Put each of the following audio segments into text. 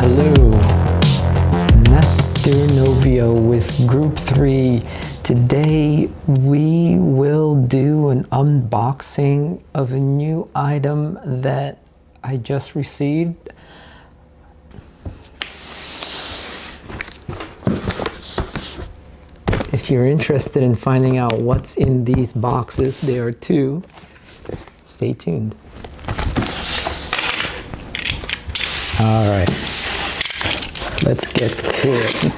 Hello, Nestor Novio with Group 3. Today we will do an unboxing of a new item that I just received. If you're interested in finding out what's in these boxes, there are two. Stay tuned. All right, let's get to it.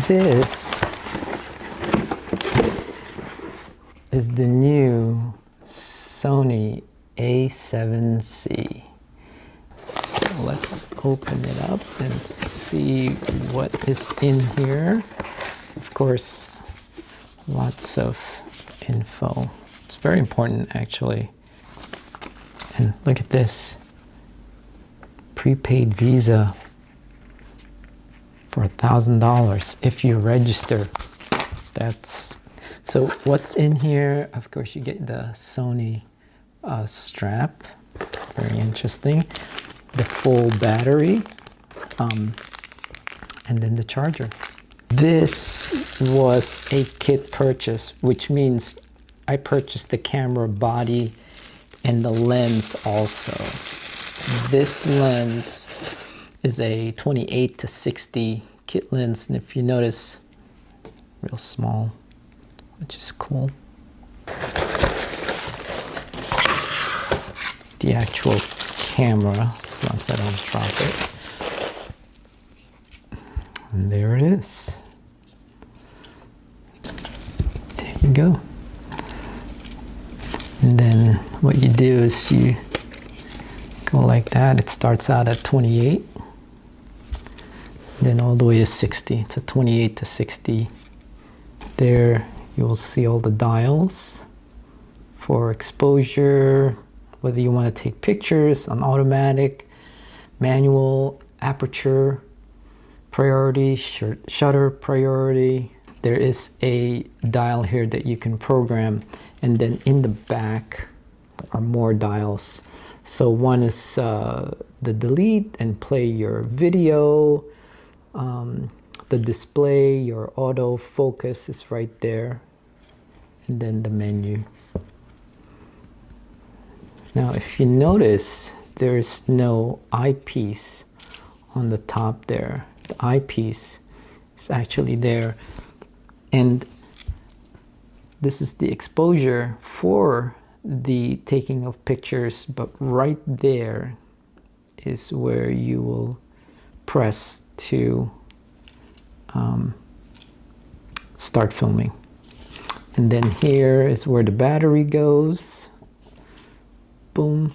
This is the new Sony A7C. So let's open it up and see what is in here. Of course, lots of info. It's very important, actually. And look at this, prepaid Visa for $1,000 if you register. So what's in here? Of course, you get the Sony strap, very interesting. The full battery, and then the charger. This was a kit purchase, which means I purchased the camera body and the lens also. This lens is a 28 to 60 kit lens, and if you notice, real small, which is cool. The actual camera, as long as I don't drop it. And there it is. There you go. And then what you do is you go like that. It starts out at 28, then all the way to 60. It's a 28 to 60. There you will see all the dials for exposure, whether you want to take pictures on automatic, manual, aperture, priority, shutter priority. There is a dial here that you can program, and then in the back are more dials. So one is the delete and play your video. The display, your auto focus is right there, and then the menu. Now if you notice, there's no eyepiece on the top there. The eyepiece is actually there. And this is the exposure for the taking of pictures, but right there is where you will press to start filming. And then here is where the battery goes. Boom.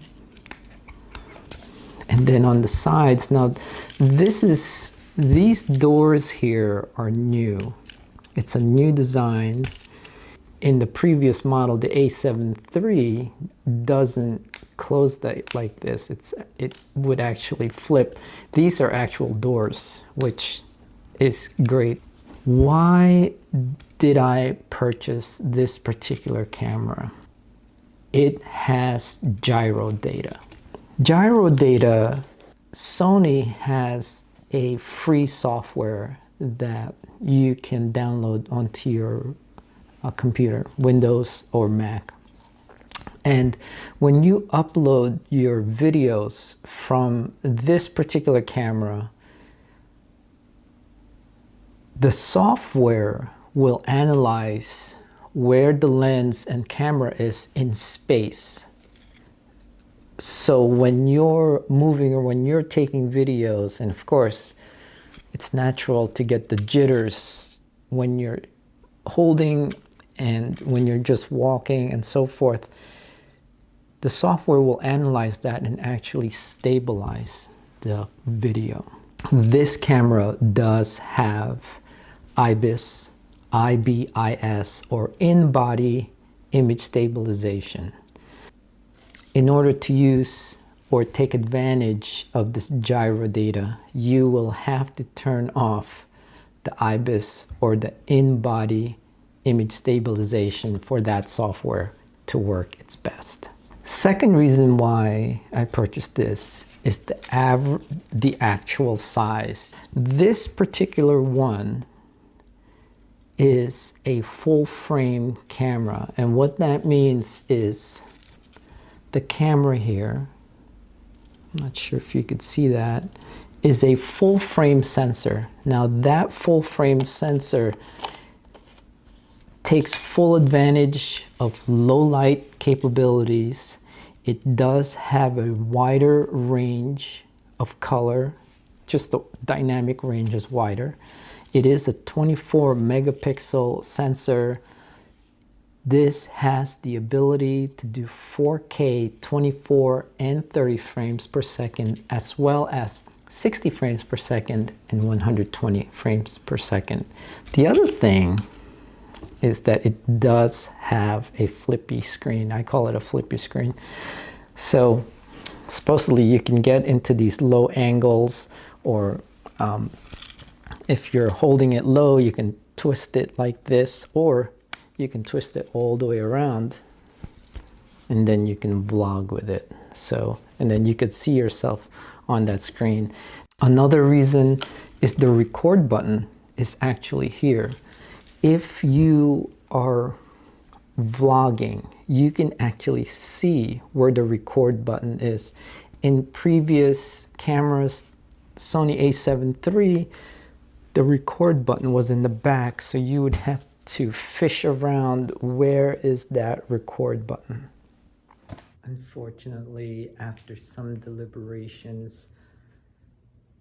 And then on the sides, now these doors here are new. It's a new design. In the previous model, the A7 III doesn't close that like this. It would actually flip. These are actual doors, which is great. Why did I purchase this particular camera? It has gyro data. Gyro data, Sony has a free software that you can download onto your computer, Windows or Mac. And when you upload your videos from this particular camera, the software will analyze where the lens and camera is in space. So when you're moving or when you're taking videos, and of course, it's natural to get the jitters when you're holding and when you're just walking and so forth, the software will analyze that and actually stabilize the video. This camera does have IBIS, or in-body image stabilization. In order to use or take advantage of this gyro data, you will have to turn off the IBIS or the in-body image stabilization for that software to work its best. Second reason why I purchased this is the actual size. This particular one is a full frame camera, and what that means is the camera here, I'm not sure if you could see that, is a full frame sensor. Now that full frame sensor takes full advantage of low light capabilities. It does have a wider range of color, just the dynamic range is wider. It is a 24 megapixel sensor. This has the ability to do 4K 24 and 30 frames per second, as well as 60 frames per second and 120 frames per second. The other thing is that it does have a flippy screen. I call it a flippy screen. So supposedly you can get into these low angles, or if you're holding it low, you can twist it like this, or you can twist it all the way around, and then you can vlog with it. So, and then you could see yourself on that screen. Another reason is the record button is actually here. If you are vlogging, you can actually see where the record button is. In previous cameras, Sony A7 III, the record button was in the back, so you would have to fish around, where is that record button? Unfortunately, after some deliberations,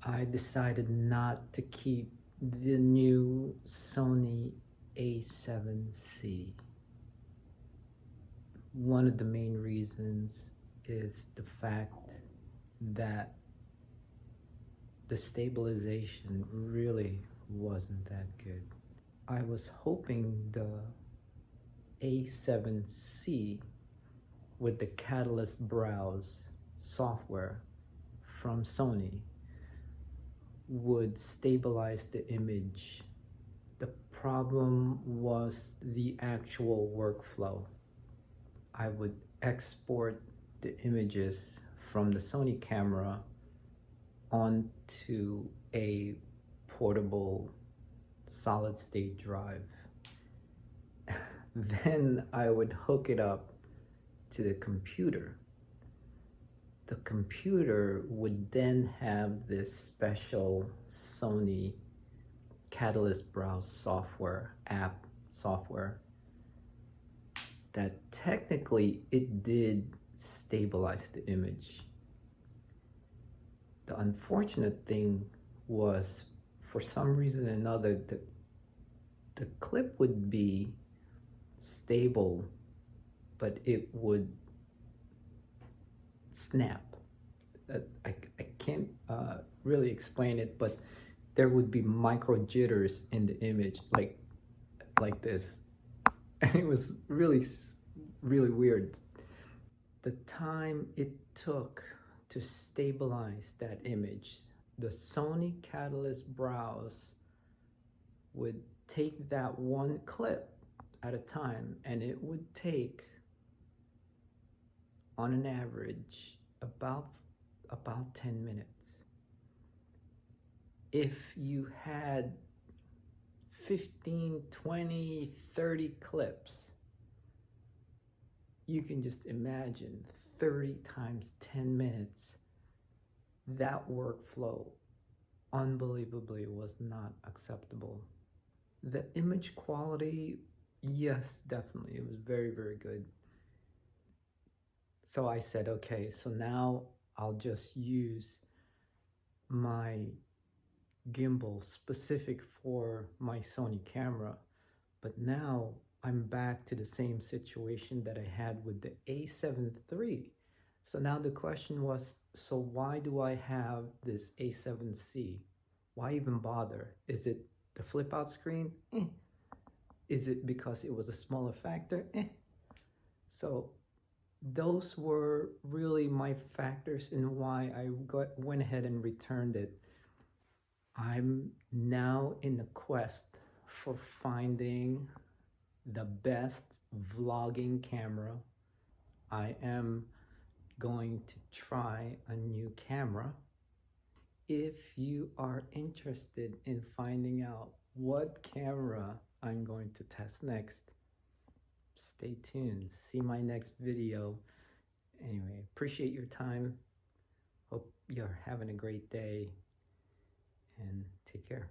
I decided not to keep the new Sony A7C. One of the main reasons is the fact that the stabilization really wasn't that good. I was hoping the A7C with the Catalyst Browse software from Sony would stabilize the image. The problem was the actual workflow. I would export the images from the Sony camera onto a portable solid-state drive. Then I would hook it up to the computer. The computer would then have this special Sony Catalyst Browse software, app software, that technically it did stabilize the image. The unfortunate thing was, for some reason or another, the clip would be stable, but it would snap. I can't really explain it, but there would be micro jitters in the image, like this. And it was really weird. The time it took to stabilize that image, the Sony Catalyst Browse would take that one clip at a time, and it would take, on an average, about 10 minutes. If you had 15, 20, 30 clips, you can just imagine 30 times 10 minutes. That workflow, unbelievably, was not acceptable. The image quality, yes, definitely, it was very good. So I said, okay, so now I'll just use my gimbal specific for my Sony camera. But now I'm back to the same situation that I had with the A7 III. So now the question was, so why do I have this A7C? Why even bother? Is it the flip out screen? Is it because it was a smaller factor? So those were really my factors in why I went ahead and returned it. I'm now in the quest for finding the best vlogging camera I am going to try a new camera. If you are interested in finding out what camera I'm going to test next, stay tuned. See my next video. Anyway, appreciate your time. Hope you're having a great day and take care.